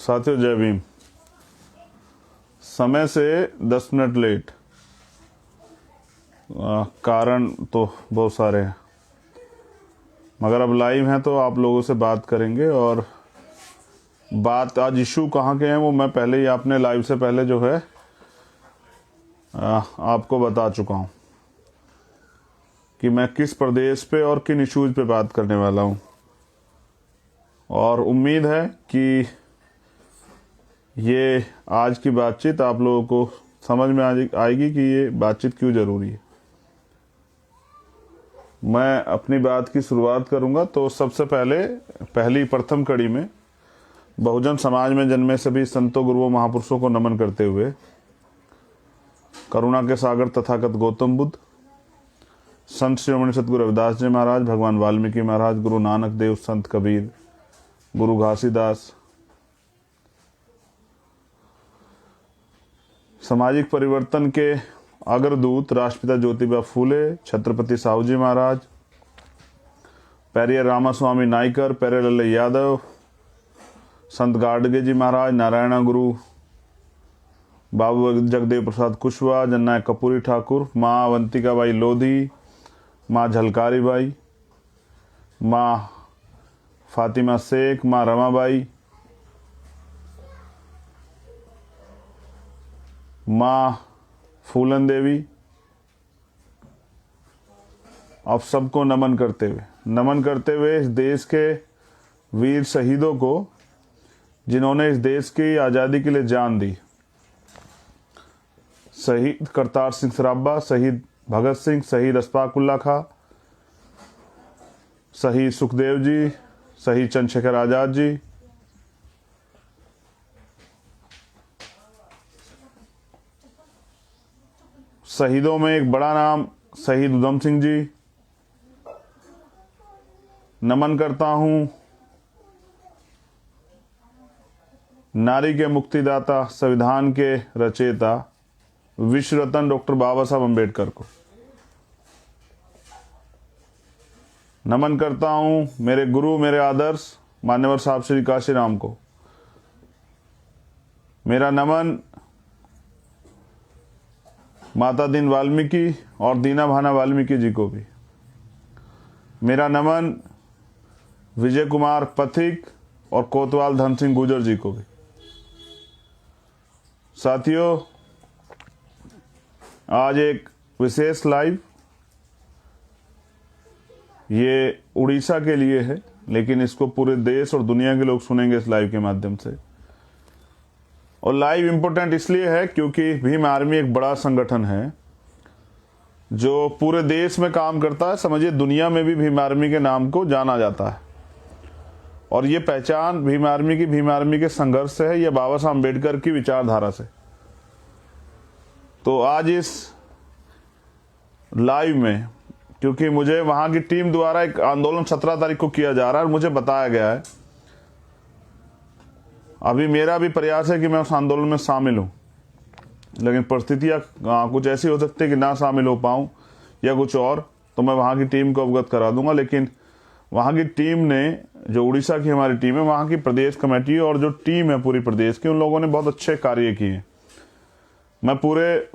साथियों जय भीम। समय से 10 मिनट लेट, कारण तो बहुत सारे हैं, मगर अब लाइव हैं तो आप लोगों से बात करेंगे। और बात आज इशू कहाँ के हैं वो मैं पहले ही आपने लाइव से पहले जो है आपको बता चुका हूँ कि मैं किस प्रदेश पे और किन इश्यूज पे बात करने वाला हूँ। और उम्मीद है कि ये आज की बातचीत आप लोगों को समझ में आएगी कि ये बातचीत क्यों ज़रूरी है। मैं अपनी बात की शुरुआत करूंगा तो सबसे पहली प्रथम कड़ी में बहुजन समाज में जन्मे सभी संतों, गुरुओं, महापुरुषों को नमन करते हुए करुणा के सागर तथागत गौतम बुद्ध, संत शिरोमणि सतगुरु रविदास जी महाराज, भगवान वाल्मीकि महाराज, गुरु नानक देव, संत कबीर, गुरु घासीदास, सामाजिक परिवर्तन के अग्रदूत राष्ट्रपिता ज्योतिबा फूले, छत्रपति साहू जी महाराज, पेरियर रामास्वामी नाइकर, पेरियर लल्लू यादव, संत गाडगे जी महाराज, नारायणा गुरु, बाबू जगदेव प्रसाद कुशवाहा, जननायक कपूरी ठाकुर, माँ अवंतिका बाई लोधी, माँ झलकारी बाई, माँ फातिमा शेख, माँ रमाबाई, माँ फूलन देवी, आप सबको नमन करते हुए इस देश के वीर शहीदों को जिन्होंने इस देश की आज़ादी के लिए जान दी, शहीद करतार सिंह सराभा, शहीद भगत सिंह, शहीद अशफाक उल्लाह खां, शहीद सुखदेव जी, शहीद चंद्रशेखर आज़ाद जी, शहीदों में एक बड़ा नाम शहीद उधम सिंह जी। नमन करता हूं नारी के मुक्तिदाता, संविधान के रचयिता, विश्व रत्न डॉक्टर बाबा साहब अम्बेडकर को। नमन करता हूं मेरे गुरु, मेरे आदर्श मान्यवर साहब श्री काशीराम को। मेरा नमन माता दीन वाल्मीकि और दीना भाना वाल्मीकि जी को भी। मेरा नमन विजय कुमार पथिक और कोतवाल धन सिंह गुर्जर जी को भी। साथियों, आज एक विशेष लाइव ये उड़ीसा के लिए है, लेकिन इसको पूरे देश और दुनिया के लोग सुनेंगे इस लाइव के माध्यम से। और लाइव इम्पोर्टेंट इसलिए है क्योंकि भीम आर्मी एक बड़ा संगठन है जो पूरे देश में काम करता है। समझिए दुनिया में भी भीम आर्मी के नाम को जाना जाता है। और ये पहचान भीम आर्मी के संघर्ष से है, यह बाबा साहब अम्बेडकर की विचारधारा से। तो आज इस लाइव में, क्योंकि मुझे वहां की टीम द्वारा एक आंदोलन 17 तारीख को किया जा रहा है और मुझे बताया गया है, अभी मेरा भी प्रयास है कि मैं उस आंदोलन में शामिल हूं, लेकिन परिस्थितियां कुछ ऐसी हो सकती है कि ना शामिल हो पाऊं या कुछ और, तो मैं वहां की टीम को अवगत करा दूंगा। लेकिन वहां की टीम ने, जो उड़ीसा की हमारी टीम है, वहां की प्रदेश कमेटी और जो टीम है पूरी प्रदेश की, उन लोगों ने बहुत अच्छे कार्य किए। मैं पूरे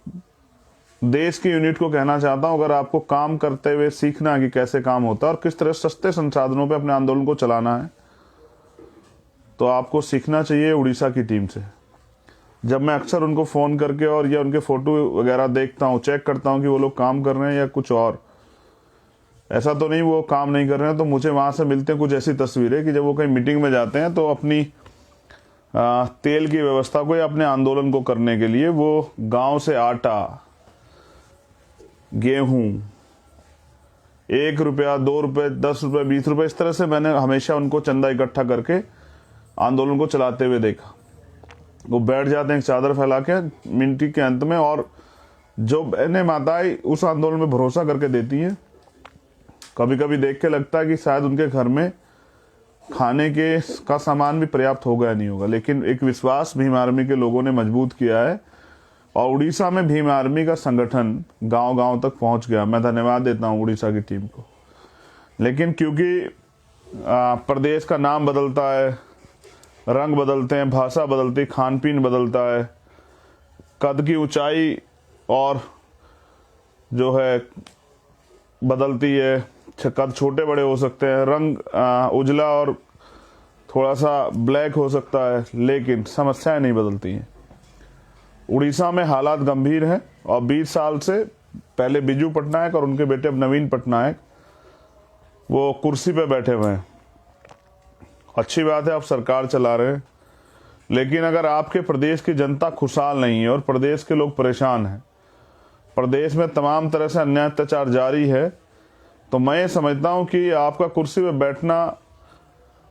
देश की यूनिट को कहना चाहता हूं, अगर आपको काम करते हुए सीखना है कि कैसे काम होता है और किस तरह सस्ते संसाधनों पे अपने आंदोलन को चलाना है, तो आपको सीखना चाहिए उड़ीसा की टीम से। जब मैं अक्सर उनको फ़ोन करके और या उनके फ़ोटो वगैरह देखता हूँ, चेक करता हूँ कि वो लोग काम कर रहे हैं या कुछ और, ऐसा तो नहीं वो काम नहीं कर रहे हैं, तो मुझे वहाँ से मिलते हैं कुछ ऐसी तस्वीरें कि जब वो कहीं मीटिंग में जाते हैं तो अपनी तेल की व्यवस्था को या अपने आंदोलन को करने के लिए वो गांव से आटा, गेहूं, 1 रुपया, 2 रुपये, 10 रुपये, 20 रुपये, इस तरह से मैंने हमेशा उनको चंदा इकट्ठा करके आंदोलन को चलाते हुए देखा। वो बैठ जाते हैं एक चादर फैला के मिनटी के अंत में, और जो बहनें माताएं उस आंदोलन में भरोसा करके देती हैं, कभी कभी देख के लगता है कि शायद उनके घर में खाने के का सामान भी पर्याप्त होगा या नहीं होगा, लेकिन एक विश्वास भीम आर्मी के लोगों ने मजबूत किया है और उड़ीसा में भीम आर्मी का संगठन गांव गांव तक पहुंच गया। मैं धन्यवाद देता हूं उड़ीसा की टीम को। लेकिन क्योंकि प्रदेश का नाम बदलता है, रंग बदलते हैं, भाषा बदलती, खान पीन बदलता है, कद की ऊंचाई और जो है बदलती है, कद छोटे बड़े हो सकते हैं, रंग उजला और थोड़ा सा ब्लैक हो सकता है, लेकिन समस्याएं नहीं बदलती हैं। उड़ीसा में हालात गंभीर हैं और 20 साल से पहले बिजू पटनायक और उनके बेटे अब नवीन पटनायक वो कुर्सी पे बैठे हुए हैं। अच्छी बात है, आप सरकार चला रहे हैं, लेकिन अगर आपके प्रदेश की जनता खुशहाल नहीं है और प्रदेश के लोग परेशान हैं, प्रदेश में तमाम तरह से अन्याय अत्याचार जारी है, तो मैं ये समझता हूं कि आपका कुर्सी पे बैठना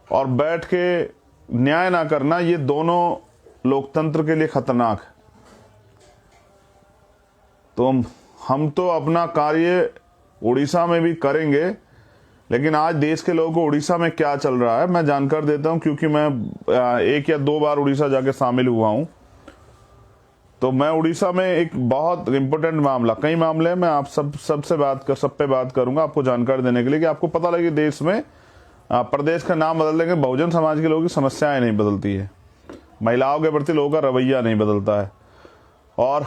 और बैठ के न्याय ना करना, ये दोनों लोकतंत्र के लिए खतरनाक है। तो हम तो अपना कार्य उड़ीसा में भी करेंगे, लेकिन आज देश के लोगों को उड़ीसा में क्या चल रहा है मैं जानकर देता हूं, क्योंकि मैं 1 या 2 बार उड़ीसा जाके शामिल हुआ हूं। तो मैं उड़ीसा में एक बहुत इम्पोर्टेंट मामला, कई मामले में आप सब पे बात करूंगा आपको जानकारी देने के लिए, कि आपको पता लगे देश में प्रदेश का नाम बदल देंगे, बहुजन समाज के लोगों की समस्याएं नहीं बदलती है, महिलाओं के प्रति लोगों का रवैया नहीं बदलता है, और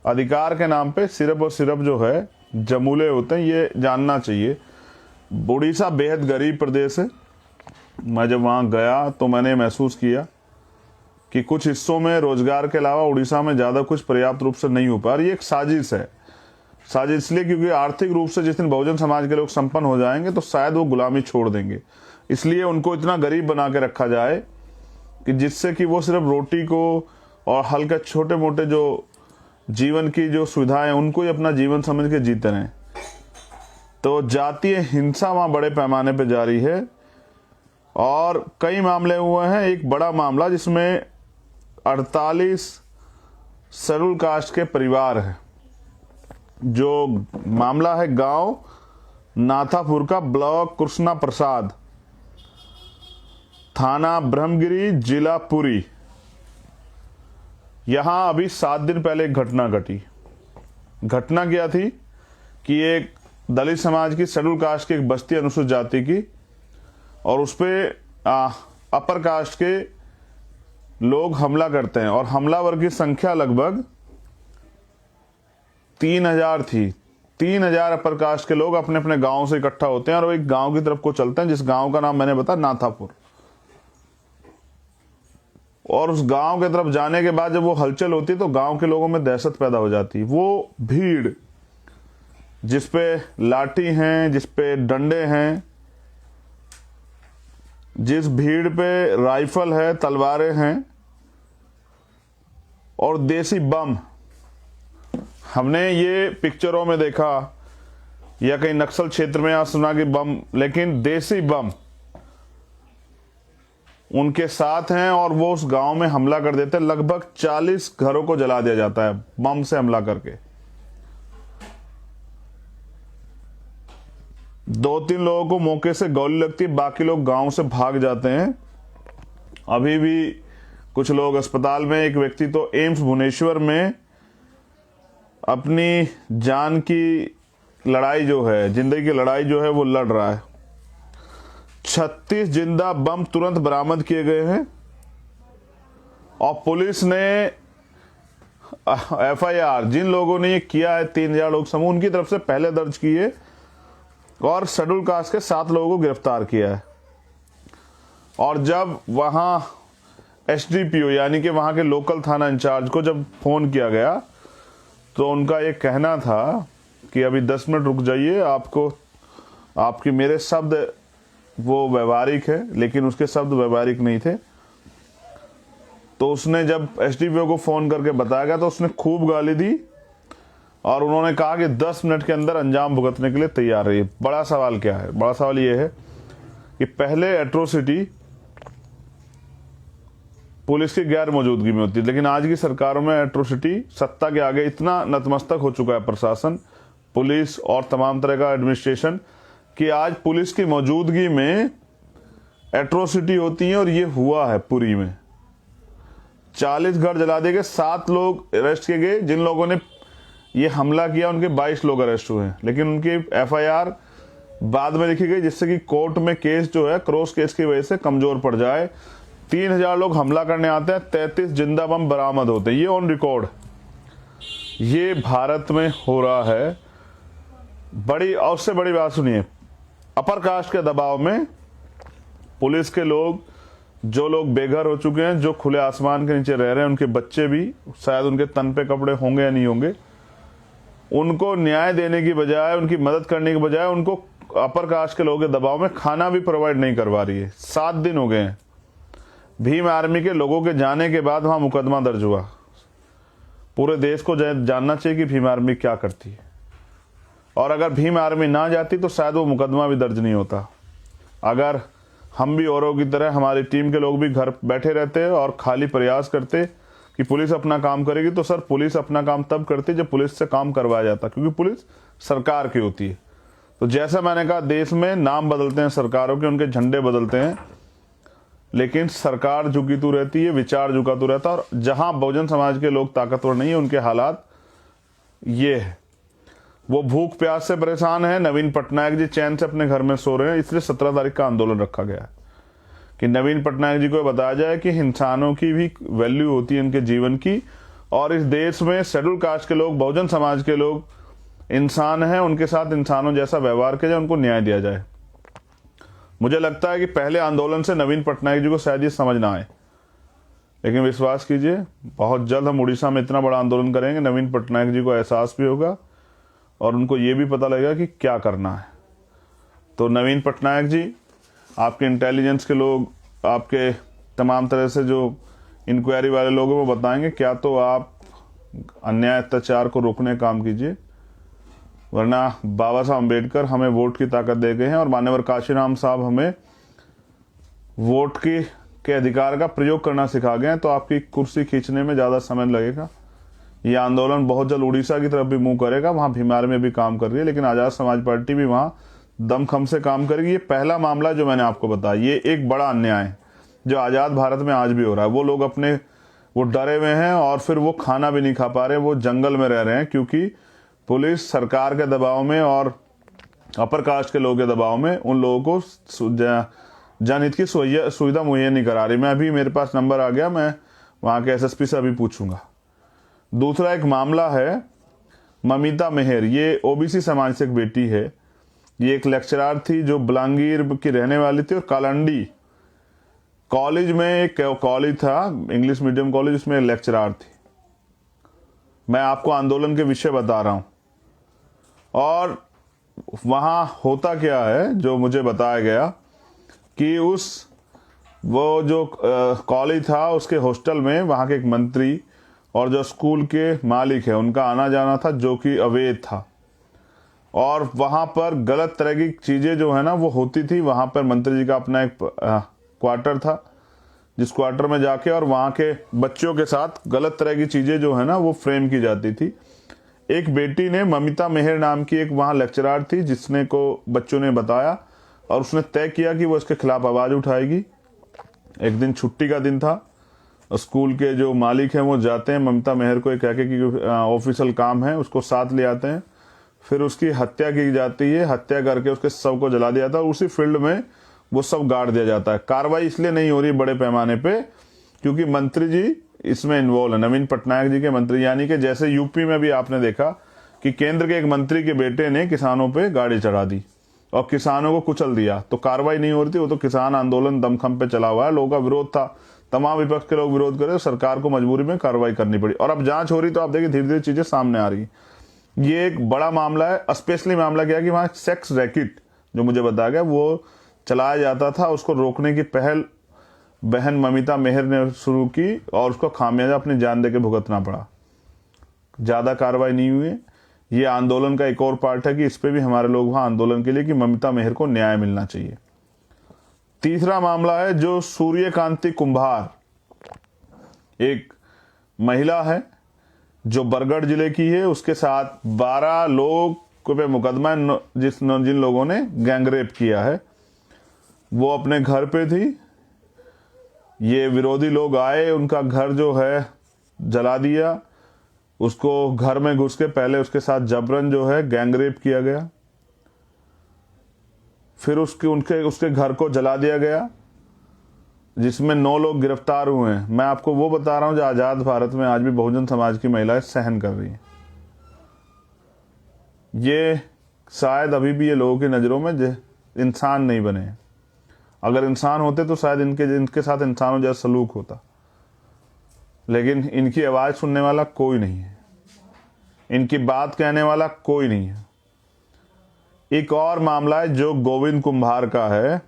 अधिकार के नाम पे सिर्फ और सिर्फ जो है जमूले होते हैं, ये जानना चाहिए। उड़ीसा बेहद गरीब प्रदेश है। मैं जब वहाँ गया तो मैंने महसूस किया कि कुछ हिस्सों में रोजगार के अलावा उड़ीसा में ज़्यादा कुछ पर्याप्त रूप से नहीं हो पा रहा। ये एक साजिश है। साजिश इसलिए क्योंकि आर्थिक रूप से जिस दिन बहुजन समाज के लोग संपन्न हो जाएंगे तो शायद वो गुलामी छोड़ देंगे, इसलिए उनको इतना गरीब बना के रखा जाए कि जिससे कि वो सिर्फ रोटी को और हल्के छोटे मोटे जो जीवन की जो सुविधाएं उनको ही अपना जीवन समझ के जीते रहें। तो जातीय हिंसा वहाँ बड़े पैमाने पर जारी है और कई मामले हुए हैं। एक बड़ा मामला जिसमें 48 शेड्यूल कास्ट के परिवार हैं। जो मामला है गांव नाथापुर का, ब्लॉक कृष्णा प्रसाद, थाना ब्रह्मगिरी, जिला पुरी। यहां अभी 7 दिन पहले एक घटना घटी। घटना क्या थी कि एक दलित समाज की शेड्यूल कास्ट की एक बस्ती, अनुसूचित जाति की, और उस पर अपर कास्ट के लोग हमला करते हैं और हमलावर की संख्या लगभग 3000 थी। 3000 अपर कास्ट के लोग अपने अपने गांव से इकट्ठा होते हैं और वो एक गांव की तरफ को चलते हैं, जिस गांव का नाम मैंने बताया नाथापुर। और उस गांव की तरफ जाने के बाद जब वो हलचल होती तो गांव के लोगों में दहशत पैदा हो जाती। वो भीड़ जिसपे लाठी हैं, जिसपे डंडे हैं, जिस भीड़ पे राइफल है, तलवारें हैं और देसी बम, हमने ये पिक्चरों में देखा या कहीं नक्सल क्षेत्र में सुना कि बम, लेकिन देसी बम उनके साथ हैं और वो उस गांव में हमला कर देते हैं। लगभग 40 घरों को जला दिया जाता है बम से हमला करके। 2-3 लोगों को मौके से गोली लगती है, बाकी लोग गांव से भाग जाते हैं। अभी भी कुछ लोग अस्पताल में, एक व्यक्ति तो एम्स भुवनेश्वर में अपनी जान की लड़ाई जो है, जिंदगी की लड़ाई जो है वो लड़ रहा है। 36 जिंदा बम तुरंत बरामद किए गए हैं और पुलिस ने FIR जिन लोगों ने ये किया है, 3000 लोग समूह, उनकी तरफ से पहले दर्ज किए और शेड्यूल कास्ट के 7 लोगों को गिरफ्तार किया है। और जब वहां SDPO यानी कि वहां के लोकल थाना इंचार्ज को जब फोन किया गया तो उनका ये कहना था कि अभी 10 मिनट रुक जाइए, आपकी मेरे शब्द वो व्यवहारिक है, लेकिन उसके शब्द व्यवहारिक नहीं थे। तो उसने जब SDPO को फोन करके बताया गया तो उसने खूब गाली दी और उन्होंने कहा कि 10 मिनट के अंदर अंजाम भुगतने के लिए तैयार रहिए। बड़ा सवाल क्या है? बड़ा सवाल ये है कि पहले एट्रोसिटी पुलिस की गैर मौजूदगी में होती है, लेकिन आज की सरकारों में एट्रोसिटी सत्ता के आगे इतना नतमस्तक हो चुका है प्रशासन, पुलिस और तमाम तरह का एडमिनिस्ट्रेशन, कि आज पुलिस की मौजूदगी में एट्रोसिटी होती है। और ये हुआ है पुरी में। 40 घर जला दिए गए, 7 लोग अरेस्ट किए गए। जिन लोगों ने ये हमला किया उनके 22 लोग अरेस्ट हुए हैं, लेकिन उनकी FIR बाद में लिखी गई जिससे कि कोर्ट में केस जो है क्रॉस केस की वजह से कमजोर पड़ जाए। 3,000 लोग हमला करने आते हैं, 33 जिंदा बम बरामद होते हैं। ये ऑन रिकॉर्ड, ये भारत में हो रहा है। बड़ी और उससे बड़ी बात सुनिए, अपर कास्ट के दबाव में पुलिस के लोग, जो लोग बेघर हो चुके हैं, जो खुले आसमान के नीचे रह रहे हैं, उनके बच्चे भी, शायद उनके तन पे कपड़े होंगे या नहीं होंगे, उनको न्याय देने की बजाय, उनकी मदद करने की बजाय, उनको अपर कास्ट के लोगों के दबाव में खाना भी प्रोवाइड नहीं करवा रही है। 7 दिन हो गए हैं भीम आर्मी के लोगों के जाने के बाद वहां मुकदमा दर्ज हुआ। पूरे देश को जानना चाहिए कि भीम आर्मी क्या करती है, और अगर भीम आर्मी ना जाती तो शायद वो मुकदमा भी दर्ज नहीं होता। अगर हम भी औरों की तरह, हमारी टीम के लोग भी घर बैठे रहते और खाली प्रयास करते कि पुलिस अपना काम करेगी, तो सर पुलिस अपना काम तब करती जब पुलिस से काम करवाया जाता, क्योंकि पुलिस सरकार की होती है। तो जैसा मैंने कहा, देश में नाम बदलते हैं सरकारों के, उनके झंडे बदलते हैं, लेकिन सरकार झुकी तो रहती है, विचार झुका तो रहता है। और जहां बहुजन समाज के लोग ताकतवर नहीं है, उनके हालात ये है। वो भूख प्यास से परेशान है, नवीन पटनायक जी चैन से अपने घर में सो रहे हैं, इसलिए 17 तारीख का आंदोलन रखा गया है कि नवीन पटनायक जी को बताया जाए कि इंसानों की भी वैल्यू होती है, उनके जीवन की, और इस देश में शेड्यूल कास्ट के लोग, बहुजन समाज के लोग इंसान हैं, उनके साथ इंसानों जैसा व्यवहार किया जाए, उनको न्याय दिया जाए। मुझे लगता है कि पहले आंदोलन से नवीन पटनायक जी को शायद ये समझ ना आए, लेकिन विश्वास कीजिए, बहुत जल्द हम उड़ीसा में इतना बड़ा आंदोलन करेंगे, नवीन पटनायक जी को एहसास भी होगा और उनको ये भी पता लगेगा कि क्या करना है। तो नवीन पटनायक जी, आपके इंटेलिजेंस के लोग, आपके तमाम तरह से जो इंक्वायरी वाले लोग हैं, वो बताएंगे। क्या तो आप अन्याय अत्याचार को रोकने का काम कीजिए, वरना बाबा साहब अम्बेडकर हमें वोट की ताकत दे गए हैं और मान्यवर काशीराम साहब हमें वोट के अधिकार का प्रयोग करना सिखा गए हैं। तो आपकी कुर्सी खींचने में ज़्यादा समय लगेगा। ये आंदोलन बहुत जल्द उड़ीसा की तरफ भी मुंह करेगा, वहाँ भीमार में भी काम कर रही है, लेकिन आज़ाद समाज पार्टी भी वहाँ दमखम से काम करेगी। ये पहला मामला जो मैंने आपको बताया, ये एक बड़ा अन्याय है जो आज़ाद भारत में आज भी हो रहा है। वो लोग वो डरे हुए हैं और फिर वो खाना भी नहीं खा पा रहे, वो जंगल में रह रहे हैं, क्योंकि पुलिस सरकार के दबाव में और अपर कास्ट के लोगों के दबाव में उन लोगों को जनहित की सुविधा मुहैया नहीं करा रही। मैं अभी, मेरे पास नंबर आ गया, मैं वहाँ के एसएसपी से अभी पूछूंगा। दूसरा एक मामला है ममिता मेहर, ये ओबीसी समाज से एक बेटी है। ये एक लेक्चरर थी जो बलांगीर की रहने वाली थी और कालंडी कॉलेज में, एक कॉलेज था इंग्लिश मीडियम कॉलेज, उसमें लेक्चरर थी। मैं आपको आंदोलन के विषय बता रहा हूं। और वहां होता क्या है, जो मुझे बताया गया कि वो जो कॉलेज था, उसके हॉस्टल में वहां के एक मंत्री और जो स्कूल के मालिक है, उनका आना जाना था, जो कि अवैध था। और वहां पर गलत तरह की चीजें जो है ना वो होती थी। वहां पर मंत्री जी का अपना एक क्वार्टर था, जिस क्वार्टर में जाके और वहां के बच्चों के साथ गलत तरह की चीजें जो है ना वो फ्रेम की जाती थी। एक बेटी ने, ममिता मेहर नाम की एक वहां लेक्चरर थी, जिसने को बच्चों ने बताया और उसने तय किया कि वो इसके खिलाफ आवाज उठाएगी। एक दिन छुट्टी का दिन था, स्कूल के जो मालिक हैं वो जाते हैं ममिता मेहर को कह के कि ऑफिशियल काम है, उसको साथ ले आते हैं। फिर उसकी हत्या की जाती है, हत्या करके उसके शव को जला दिया जाता है और उसी फील्ड में वो सब गाड़ दिया जाता है। कार्रवाई इसलिए नहीं हो रही बड़े पैमाने पे क्योंकि मंत्री जी इसमें इन्वॉल्व है, नवीन पटनायक जी के मंत्री। यानी कि जैसे यूपी में भी आपने देखा कि केंद्र के एक मंत्री के बेटे ने किसानों पे गाड़ी चढ़ा दी और किसानों को कुचल दिया, तो कार्रवाई नहीं हो रही थी। वो तो किसान आंदोलन दमखम पे चला हुआ है, लोगों का विरोध था, तमाम विपक्ष के लोग विरोध करे, सरकार को मजबूरी में कार्रवाई करनी पड़ी। और अब जांच हो रही, तो आप देखिए धीरे धीरे चीजें सामने आ रही। ये एक बड़ा मामला है। स्पेशली मामला क्या है कि वहां सेक्स रैकेट जो मुझे बताया गया वो चलाया जाता था, उसको रोकने की पहल बहन ममिता मेहर ने शुरू की और उसको खामियाजा अपनी जान देके भुगतना पड़ा। ज्यादा कार्रवाई नहीं हुई। ये आंदोलन का एक और पार्ट है कि इस पे भी हमारे लोग वहां आंदोलन के लिए कि ममिता मेहर को न्याय मिलना चाहिए। तीसरा मामला है जो सूर्यकांति कुंभार, एक महिला है जो बरगढ़ जिले की है, उसके साथ 12 लोग पे मुकदमा जिन लोगों ने गैंगरेप किया है। वो अपने घर पे थी, ये विरोधी लोग आए, उनका घर जो है जला दिया, उसको घर में घुस के पहले उसके साथ जबरन जो है गैंगरेप किया गया, फिर उसके घर को जला दिया गया। जिसमें 9 लोग गिरफ्तार हुए हैं। मैं आपको वो बता रहा हूं जो आज़ाद भारत में आज भी बहुजन समाज की महिलाएं सहन कर रही हैं। ये शायद अभी भी ये लोगों की नज़रों में इंसान नहीं बने हैं। अगर इंसान होते तो शायद इनके साथ इंसानों जैसा सलूक होता, लेकिन इनकी आवाज़ सुनने वाला कोई नहीं है, इनकी बात कहने वाला कोई नहीं है। एक और मामला है जो गोविंद कुम्हार का है,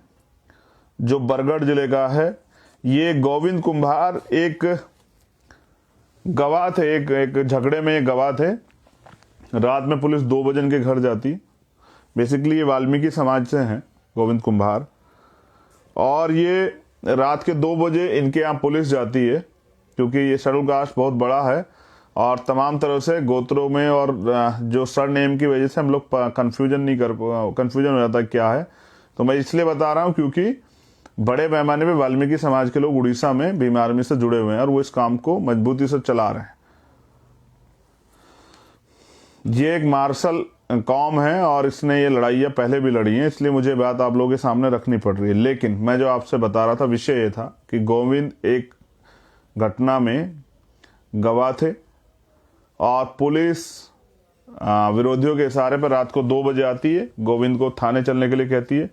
जो बरगढ़ जिले का है। ये गोविंद कुम्हार एक गवाह थे, एक झगड़े में एक गवाह थे। रात में पुलिस 2 बजे इनके घर जाती। बेसिकली ये वाल्मीकि समाज से हैं गोविंद कुम्हार, और ये रात के 2 बजे इनके यहाँ पुलिस जाती है, क्योंकि ये शेड्यूल कास्ट बहुत बड़ा है और तमाम तरह से गोत्रों में और जो सर नेम की वजह से हम लोग कंफ्यूजन हो जाता है क्या है। तो मैं इसलिए बता रहा हूँ क्योंकि बड़े पैमाने पे वाल्मीकि समाज के लोग उड़ीसा में भीम आर्मी से जुड़े हुए हैं और वो इस काम को मजबूती से चला रहे हैं। ये एक मार्शल कौम है और इसने ये लड़ाइयाँ पहले भी लड़ी हैं, इसलिए मुझे बात आप लोगों के सामने रखनी पड़ रही है। लेकिन मैं जो आपसे बता रहा था विषय ये था कि गोविंद एक घटना में गवाह थे और पुलिस विरोधियों के इशारे पर रात को 2 बजे आती है, गोविंद को थाने चलने के लिए कहती है।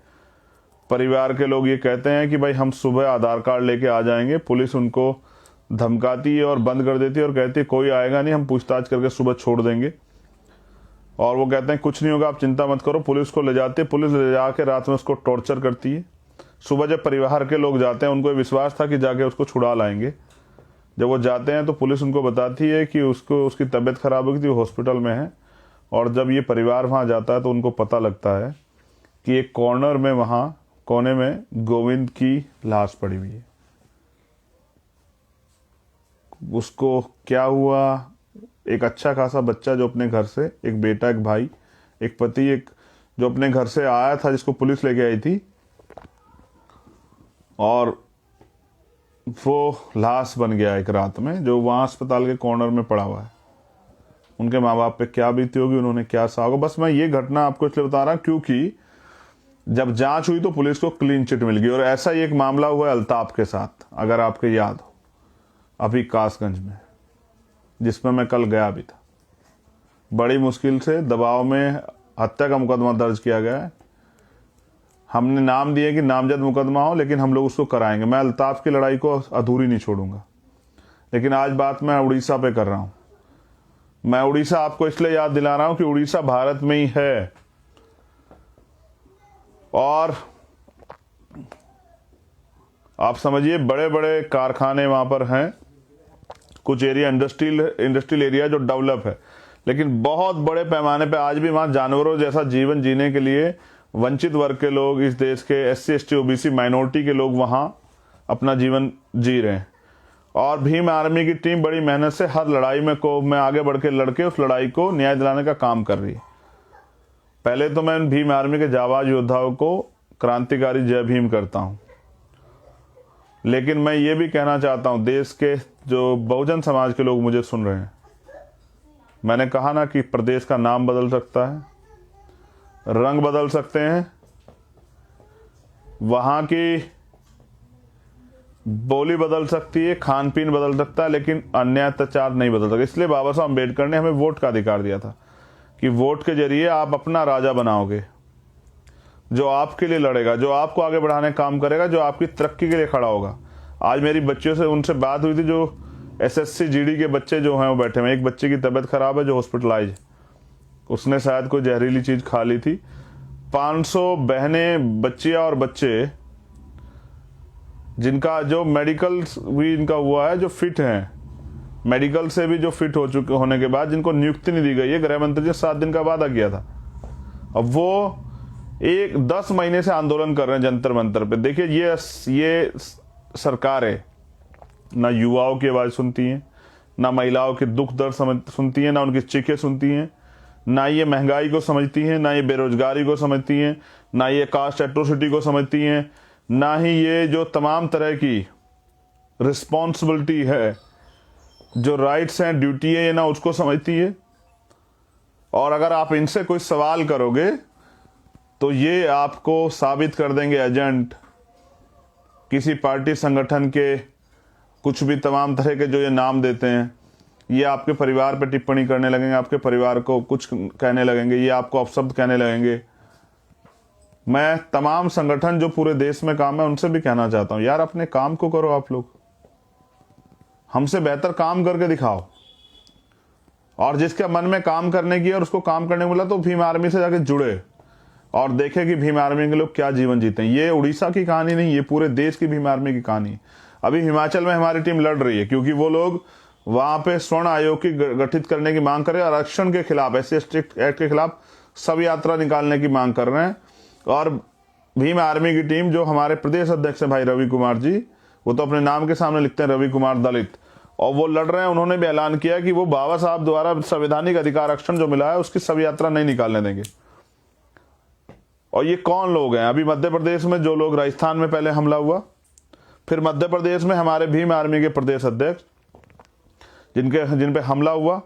परिवार के लोग ये कहते हैं कि भाई हम सुबह आधार कार्ड लेके आ जाएंगे। पुलिस उनको धमकाती है और बंद कर देती है और कहती है कोई आएगा नहीं, हम पूछताछ करके सुबह छोड़ देंगे। और वो कहते हैं कुछ नहीं होगा, आप चिंता मत करो। पुलिस को ले जाती है, पुलिस ले जाके रात में उसको टॉर्चर करती है। सुबह जब परिवार के लोग जाते हैं, उनको विश्वास था कि जाके उसको छुड़ा लाएंगे। जब वो जाते हैं तो पुलिस उनको बताती है कि उसकी तबीयत खराब हो गई थी, वो हॉस्पिटल में है। और जब ये परिवार वहाँ जाता है तो उनको पता लगता है कि एक कॉर्नर में, वहाँ कोने में गोविंद की लाश पड़ी हुई है। उसको क्या हुआ, एक अच्छा खासा बच्चा जो अपने घर से, एक बेटा, एक भाई, एक पति, एक जो अपने घर से आया था जिसको पुलिस लेके आई थी, और वो लाश बन गया एक रात में, जो वहाँ अस्पताल के कॉर्नर में पड़ा हुआ है। उनके माँ बाप पे क्या बीती होगी, उन्होंने क्या सहा होगा। बस मैं ये घटना आपको इसलिए बता रहा हूँ क्योंकि जब जांच हुई तो पुलिस को क्लीन चिट मिल गई। और ऐसा ही एक मामला हुआ है अल्ताफ के साथ, अगर आपको याद हो, अभी कासगंज में, जिसमें मैं कल गया भी था। बड़ी मुश्किल से दबाव में हत्या का मुकदमा दर्ज किया गया है। हमने नाम दिए कि नामजद मुकदमा हो, लेकिन हम लोग उसको कराएंगे। मैं अल्ताफ की लड़ाई को अधूरी नहीं छोड़ूंगा। लेकिन आज बात मैं उड़ीसा पे कर रहा हूं। मैं उड़ीसा आपको इसलिए याद दिला रहा हूं कि उड़ीसा भारत में ही है, और आप समझिए बड़े बड़े कारखाने वहां पर हैं। कुछ एरिया इंडस्ट्रियल एरिया जो डेवलप है, लेकिन बहुत बड़े पैमाने पे आज भी वहां जानवरों जैसा जीवन जीने के लिए वंचित वर्ग के लोग, इस देश के SC ST OBC माइनॉरिटी के लोग वहां अपना जीवन जी रहे हैं। और भीम आर्मी की टीम बड़ी मेहनत से हर लड़ाई में आगे बढ़ के लड़के उस लड़ाई को न्याय दिलाने का काम कर रही है। पहले तो मैं भीम आर्मी के जाबाज योद्धाओं को क्रांतिकारी जय भीम करता हूं, लेकिन मैं ये भी कहना चाहता हूं, देश के जो बहुजन समाज के लोग मुझे सुन रहे हैं, मैंने कहा ना कि प्रदेश का नाम बदल सकता है, रंग बदल सकते हैं, वहां की बोली बदल सकती है, खान पीन बदल सकता है, लेकिन अन्याय अत्याचार नहीं बदल सकता। इसलिए बाबा साहब अम्बेडकर ने हमें वोट का अधिकार दिया था कि वोट के जरिए आप अपना राजा बनाओगे, जो आपके लिए लड़ेगा, जो आपको आगे बढ़ाने का काम करेगा, जो आपकी तरक्की के लिए खड़ा होगा। आज मेरी बच्चियों से उनसे बात हुई थी, जो SSC GD के बच्चे जो हैं वो बैठे हैं। एक बच्चे की तबीयत खराब है जो हॉस्पिटलाइज, उसने शायद कोई जहरीली चीज खा ली थी। 500 बहनें, बच्चियां और बच्चे जिनका जो मेडिकल भी इनका हुआ है, जो फिट हैं, मेडिकल से भी जो फिट होने के बाद जिनको नियुक्ति नहीं दी गई है, गृह मंत्री ने 7 दिन का वादा किया था। अब वो 10 महीने से आंदोलन कर रहे हैं जंतर मंतर पे। देखिए ये सरकारें ना युवाओं की आवाज सुनती हैं, ना महिलाओं के दुख दर्द सुनती हैं, ना उनकी चीखें सुनती हैं, ना ये महंगाई को समझती हैं, ना ये बेरोजगारी को समझती हैं, ना ये कास्ट एट्रोसिटी को समझती हैं, ना ही ये जो तमाम तरह की रिस्पॉन्सिबिलिटी है, जो राइट्स हैं, ड्यूटी है, ये ना उसको समझती है। और अगर आप इनसे कोई सवाल करोगे तो ये आपको साबित कर देंगे एजेंट, किसी पार्टी संगठन के कुछ भी तमाम तरह के जो ये नाम देते हैं, ये आपके परिवार पर टिप्पणी करने लगेंगे, आपके परिवार को कुछ कहने लगेंगे, ये आपको अपशब्द कहने लगेंगे। मैं तमाम संगठन जो पूरे देश में काम है उनसे भी कहना चाहता हूं, यार अपने काम को करो। आप लोग हमसे बेहतर काम करके दिखाओ, और जिसके मन में काम करने की और उसको काम करने को मिला तो भीम आर्मी से जाके जुड़े और देखे कि भीम आर्मी के लोग क्या जीवन जीते हैं। ये उड़ीसा की कहानी नहीं, ये पूरे देश की भीम आर्मी की कहानी है। अभी हिमाचल में हमारी टीम लड़ रही है क्योंकि वो लोग वहां पे स्वर्ण आयोग की गठित करने की मांग कर रहे हैं, आरक्षण के खिलाफ, SC/ST एक्ट के खिलाफ सब यात्रा निकालने की मांग कर रहे हैं। और भीम आर्मी की टीम जो हमारे प्रदेश अध्यक्ष हैं भाई रवि कुमार जी, वो तो अपने नाम के सामने लिखते हैं रवि कुमार दलित, और वो लड़ रहे हैं। उन्होंने भी ऐलान किया कि वो बाबा साहब द्वारा संवैधानिक अधिकार आरक्षण जो मिला है उसकी सब यात्रा नहीं निकालने देंगे। और ये कौन लोग हैं? अभी मध्य प्रदेश में जो लोग, राजस्थान में पहले हमला हुआ, फिर मध्य प्रदेश में हमारे भीम आर्मी के प्रदेश अध्यक्ष जिन पे हमला हुआ,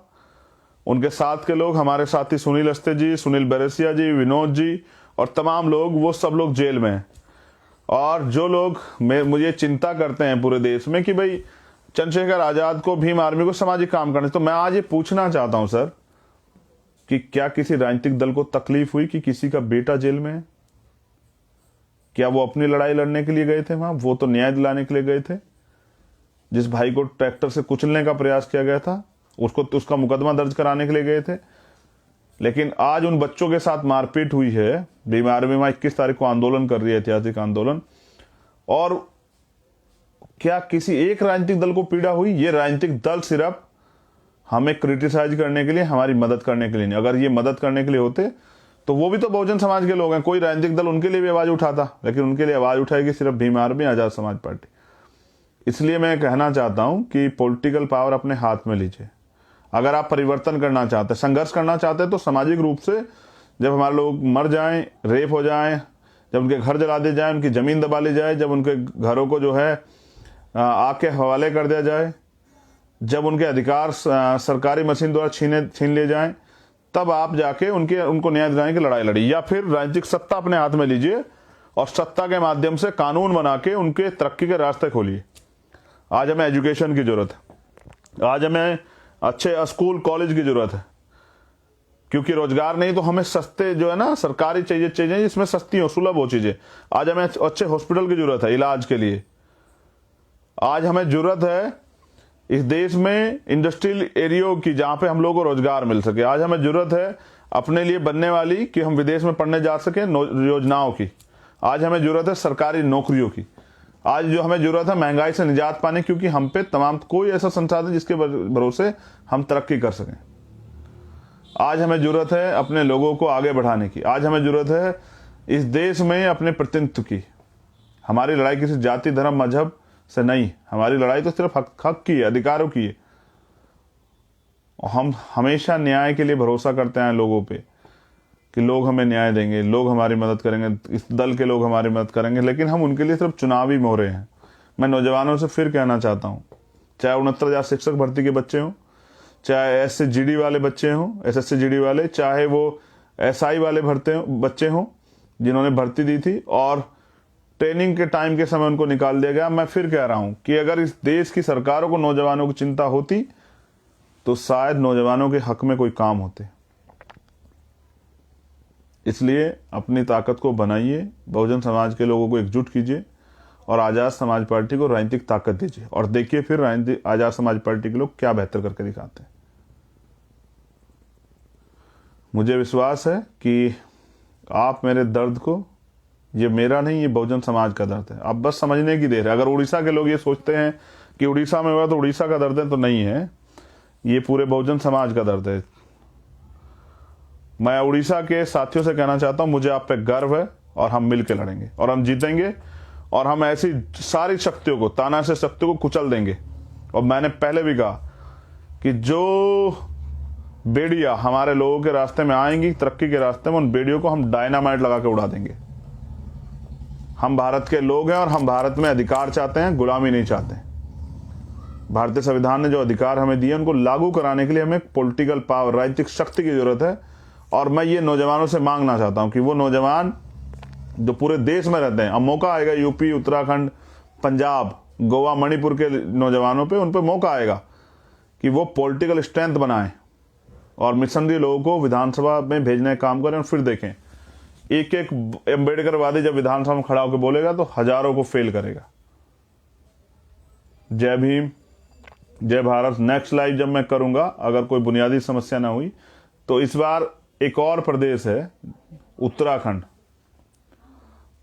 उनके साथ के लोग, हमारे साथी सुनील अस्ते जी, सुनील बैरसिया जी, विनोद जी और तमाम लोग, वो सब लोग जेल में हैं। और जो लोग मुझे चिंता करते हैं पूरे देश में कि भाई चंद्रशेखर आजाद को, भीम आर्मी को सामाजिक काम करने, तो मैं आज ये पूछना चाहता हूं सर कि क्या किसी राजनीतिक दल को तकलीफ हुई कि किसी का बेटा जेल में है? क्या वो अपनी लड़ाई लड़ने के लिए गए थे वहां? वो तो न्याय दिलाने के लिए गए थे। जिस भाई को ट्रैक्टर से कुचलने का प्रयास किया गया था उसका मुकदमा दर्ज कराने के लिए गए थे। लेकिन आज उन बच्चों के साथ मारपीट हुई है। भीम आर्मी में 21 तारीख को आंदोलन कर रही है, ऐतिहासिक आंदोलन, और क्या किसी एक राजनीतिक दल को पीड़ा हुई? ये राजनीतिक दल सिर्फ हमें क्रिटिसाइज करने के लिए, हमारी मदद करने के लिए नहीं। अगर ये मदद करने के लिए होते तो वो भी तो बहुजन समाज के लोग हैं, कोई राजनीतिक दल उनके लिए भी आवाज उठाता, लेकिन उनके लिए आवाज उठाएगी सिर्फ भीम आर्मी, आजाद समाज पार्टी। इसलिए मैं कहना चाहता हूं कि पॉलिटिकल पावर अपने हाथ में लीजिए। अगर आप परिवर्तन करना चाहते हैं, संघर्ष करना चाहते हैं, तो सामाजिक रूप से जब हमारे लोग मर जाएं, रेप हो जाएं, जब उनके घर जला दिए जाए, उनकी जमीन दबा ली जाए, जब उनके घरों को जो है आग के हवाले कर दिया जाए, जब उनके अधिकार सरकारी मशीन द्वारा छीन लिए जाएं, तब आप जाके उनको न्याय दिलाने की लड़ाई लड़ी। या फिर राजनीतिक सत्ता अपने हाथ में लीजिए और सत्ता के माध्यम से कानून बना के उनके तरक्की के रास्ते खोलिए। आज हमें एजुकेशन की जरूरत है, आज हमें अच्छे स्कूल कॉलेज की जरूरत है, क्योंकि रोजगार नहीं तो हमें सस्ते जो है ना सरकारी चीजें जिसमें सस्ती हो, सुलभ हो चीजें। आज हमें अच्छे हॉस्पिटल की जरूरत है इलाज के लिए। आज हमें जरूरत है इस देश में इंडस्ट्रियल एरिया की, जहां पे हम लोगों को रोजगार मिल सके। आज हमें जरूरत है अपने लिए बनने वाली कि हम विदेश में पढ़ने जा सके योजनाओं की। आज हमें जरूरत है सरकारी नौकरियों की। आज जो हमें जरूरत है महंगाई से निजात पाने, क्योंकि हम पे तमाम कोई ऐसा संसाधन जिसके भरोसे हम तरक्की कर सकें। आज हमें जरूरत है अपने लोगों को आगे बढ़ाने की। आज हमें जरूरत है इस देश में अपने प्रतिनिधित्व की। हमारी लड़ाई किसी जाति, धर्म, मजहब से नहीं, हमारी लड़ाई तो सिर्फ हक की है, अधिकारों की है। हम हमेशा न्याय के लिए भरोसा करते हैं लोगों पे कि लोग हमें न्याय देंगे, लोग हमारी मदद करेंगे, इस दल के लोग हमारी मदद करेंगे, लेकिन हम उनके लिए सिर्फ चुनावी मोहरे हैं। मैं नौजवानों से फिर कहना चाहता हूं, चाहे 69,000 शिक्षक भर्ती के बच्चे हों, चाहे SC/GD वाले बच्चे हों, SSC/GD वाले, चाहे वो SI वाले बच्चे हों जिन्होंने भर्ती दी थी और ट्रेनिंग के टाइम के समय उनको निकाल दिया गया। मैं फिर कह रहा हूं कि अगर इस देश की सरकारों को नौजवानों की चिंता होती तो शायद नौजवानों के हक में कोई काम होते। इसलिए अपनी ताकत को बनाइए, बहुजन समाज के लोगों को एकजुट कीजिए और आजाद समाज पार्टी को राजनीतिक ताकत दीजिए, और देखिए फिर आजाद समाज पार्टी के लोग क्या बेहतर करके दिखाते हैं। मुझे विश्वास है कि आप मेरे दर्द को, ये मेरा नहीं, ये बहुजन समाज का दर्द है, अब बस समझने की देर है। अगर उड़ीसा के लोग ये सोचते हैं कि उड़ीसा में हुआ तो उड़ीसा का दर्द है, तो नहीं है, ये पूरे बहुजन समाज का दर्द है। मैं उड़ीसा के साथियों से कहना चाहता हूं, मुझे आप पे गर्व है और हम मिलकर लड़ेंगे और हम जीतेंगे, और हम ऐसी सारी शक्तियों को, तानाशाह शक्तियों को कुचल देंगे। और मैंने पहले भी कहा कि जो बेड़ियां हमारे लोगों के रास्ते में आएंगी, तरक्की के रास्ते में, उन बेड़ियों को हम डायनामाइट लगा के उड़ा देंगे। हम भारत के लोग हैं और हम भारत में अधिकार चाहते हैं, गुलामी नहीं चाहते। भारतीय संविधान ने जो अधिकार हमें दिए उनको लागू कराने के लिए हमें पॉलिटिकल पावर, राजनीतिक शक्ति की जरूरत है। और मैं ये नौजवानों से मांगना चाहता हूं कि वो नौजवान जो पूरे देश में रहते हैं, अब मौका आएगा यूपी, उत्तराखंड, पंजाब, गोवा, मणिपुर के नौजवानों पे, उन पे मौका आएगा कि वो पॉलिटिकल स्ट्रेंथ बनाएं और मिशनरी लोगों को विधानसभा में भेजने का काम करें। और फिर देखें, एक एक अम्बेडकरवादी जब विधानसभा में खड़ा होकर बोलेगा तो हजारों को फेल करेगा। जय भीम, जय भारत। नेक्स्ट लाइव जब मैं करूंगा, अगर कोई बुनियादी समस्या ना हुई, तो इस बार एक और प्रदेश है उत्तराखंड,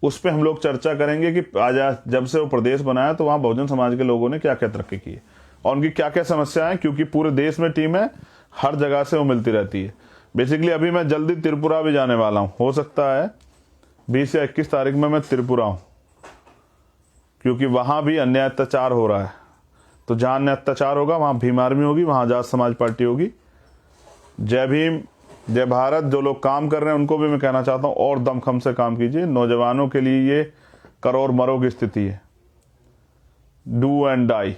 उस पर हम लोग चर्चा करेंगे कि आजाद जब से वो प्रदेश बनाया तो वहां बहुजन समाज के लोगों ने क्या क्या तरक्की की है और उनकी क्या क्या समस्याएं, क्योंकि पूरे देश में टीम है, हर जगह से वो मिलती रहती है। बेसिकली अभी मैं जल्दी त्रिपुरा भी जाने वाला हूं, हो सकता है 20 या 21 तारीख में मैं त्रिपुरा हूं, क्योंकि वहां भी अन्याय अत्याचार हो रहा है। तो जहां अन्याय अत्याचार होगा वहां भीम आर्मी होगी, वहां आजाद समाज पार्टी होगी। जय भीम, जय भारत। जो लोग काम कर रहे हैं उनको भी मैं कहना चाहता हूं और दमखम से काम कीजिए। नौजवानों के लिए ये करोड़ मरो की स्थिति है, डू एंड डाई,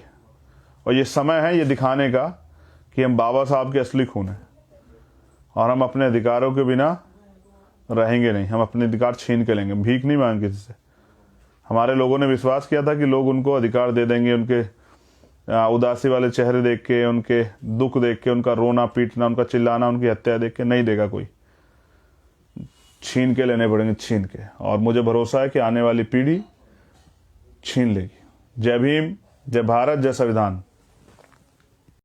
और ये समय है ये दिखाने का कि हम बाबा साहब के असली खून हैं और हम अपने अधिकारों के बिना रहेंगे नहीं। हम अपने अधिकार छीन के लेंगे, भीख नहीं मांगे किसी से। हमारे लोगों ने विश्वास किया था कि लोग उनको अधिकार दे देंगे, उनके उदासी वाले चेहरे देख के, उनके दुख देख के, उनका रोना पीटना, उनका चिल्लाना, उनकी हत्या देख के। नहीं देगा कोई, छीन के लेने पड़ेंगे, छीन के। और मुझे भरोसा है कि आने वाली पीढ़ी छीन लेगी। जय भीम, जय भारत, जय संविधान।